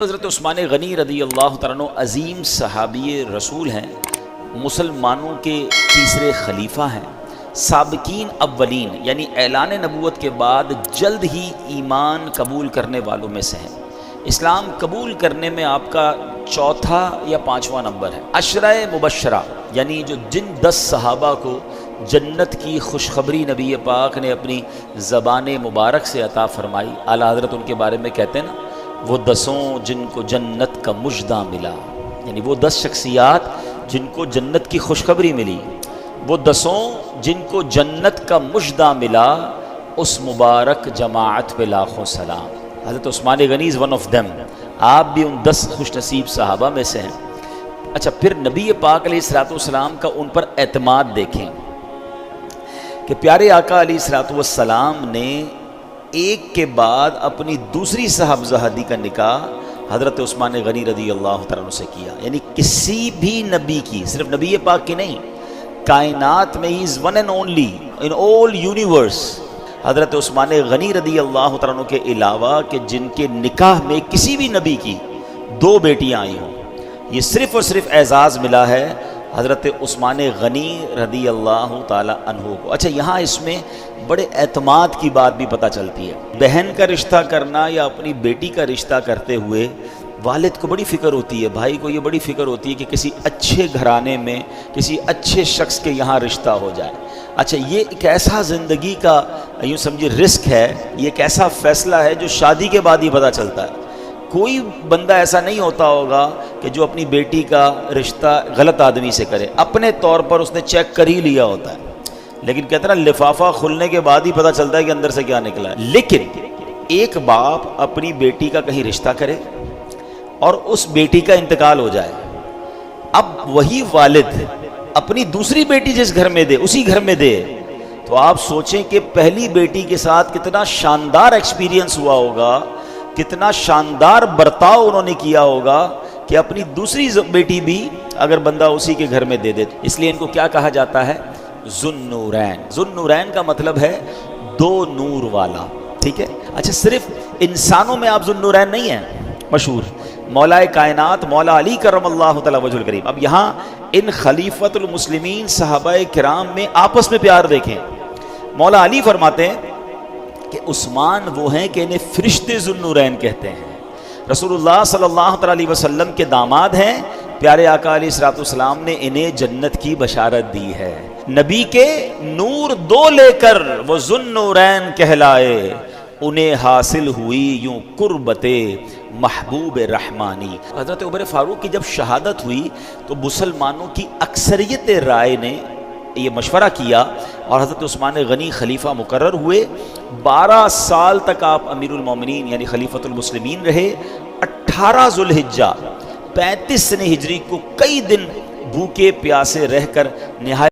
حضرت عثمان غنی رضی اللہ تعالیٰ عنہ عظیم صحابی رسول ہیں، مسلمانوں کے تیسرے خلیفہ ہیں، سابقین اولین یعنی اعلان نبوت کے بعد جلد ہی ایمان قبول کرنے والوں میں سے ہیں۔ اسلام قبول کرنے میں آپ کا چوتھا یا پانچواں نمبر ہے۔ عشرہ مبشرہ یعنی جو جن 10 صحابہ کو جنت کی خوشخبری نبی پاک نے اپنی زبان مبارک سے عطا فرمائی، اعلیٰ حضرت ان کے بارے میں کہتے ہیں نا، وہ 10 جن کو جنت کا مژدہ ملا، یعنی وہ 10 شخصیات جن کو جنت کی خوشخبری ملی، وہ 10 جن کو جنت کا مژدہ ملا، اس مبارک جماعت پہ لاکھوں سلام۔ حضرت عثمان غنی از ون آف دیم، آپ بھی ان 10 خوش نصیب صحابہ میں سے ہیں۔ اچھا، پھر نبی پاک علیہ الصلوۃ والسلام کا ان پر اعتماد دیکھیں کہ پیارے آقا علیہ الصلوۃ والسلام نے ایک کے بعد اپنی دوسری صاحبزادی کا نکاح حضرت عثمان غنی رضی اللہ تعالیٰ عنہ سے کیا، یعنی کسی بھی نبی کی، صرف نبی پاک کی نہیں، کائنات میں ہی is one and only in all universe, حضرت عثمان غنی رضی اللہ تعالیٰ عنہ کے علاوہ کہ جن کے نکاح میں کسی بھی نبی کی 2 بیٹیاں آئی ہوں، یہ صرف اور صرف اعزاز ملا ہے حضرت عثمان غنی رضی اللہ تعالی عنہ کو۔ اچھا، یہاں اس میں بڑے اعتماد کی بات بھی پتہ چلتی ہے۔ بہن کا رشتہ کرنا یا اپنی بیٹی کا رشتہ کرتے ہوئے والد کو بڑی فکر ہوتی ہے، بھائی کو یہ بڑی فکر ہوتی ہے کہ کسی اچھے گھرانے میں کسی اچھے شخص کے یہاں رشتہ ہو جائے۔ اچھا، یہ ایک ایسا زندگی کا یوں سمجھے رسک ہے، یہ ایک ایسا فیصلہ ہے جو شادی کے بعد ہی پتہ چلتا ہے۔ کوئی بندہ ایسا نہیں ہوتا ہوگا کہ جو اپنی بیٹی کا رشتہ غلط آدمی سے کرے، اپنے طور پر اس نے چیک کر ہی لیا ہوتا ہے، لیکن کہتے ہیں نا لفافہ کھلنے کے بعد ہی پتہ چلتا ہے کہ اندر سے کیا نکلا ہے۔ لیکن ایک باپ اپنی بیٹی کا کہیں رشتہ کرے اور اس بیٹی کا انتقال ہو جائے، اب وہی والد اپنی دوسری بیٹی جس گھر میں دے اسی گھر میں دے، تو آپ سوچیں کہ پہلی بیٹی کے ساتھ کتنا شاندار ایکسپیرینس ہوا ہوگا، کتنا شاندار برتاؤ انہوں نے کیا ہوگا کہ اپنی دوسری بیٹی بھی اگر بندہ اسی کے گھر میں دے دے۔ اس لیے ان کو کیا کہا جاتا ہے؟ ذوالنورین۔ ذوالنورین کا مطلب ہے 2 نور والا، ٹھیک ہے؟ اچھا، صرف انسانوں میں آپ ذوالنورین نہیں ہیں، مشہور مولا کائنات مولا علی کرم اللہ تعالی وجہ الکریم۔ اب یہاں ان خلیفۃ المسلمین صحابہ کرام میں آپس میں پیار دیکھیں۔ مولا علی فرماتے ہیں کہ عثمان وہ ہیں کہ انہیں فرشتے ذوالنورین کہتے ہیں، رسول اللہ صلی اللہ علیہ وسلم کے داماد ہیں، پیارے آقا علیہ الصلوۃ والسلام نے انہیں جنت کی بشارت دی ہے۔ نبی کے نور 2 لے کر وہ ذوالنورین کہلائے، انہیں حاصل ہوئی یوں قربت محبوب رحمانی۔ حضرت عمر فاروق کی جب شہادت ہوئی تو مسلمانوں کی اکثریت رائے نے یہ مشورہ کیا اور حضرت عثمان غنی خلیفہ مقرر ہوئے۔ 12 سال تک آپ امیر المومنین یعنی خلیفۃ المسلمین رہے۔ 18 ذوالحجہ 35 سنہ ہجری کو کئی دن بھوکے پیاسے رہ کر نہایت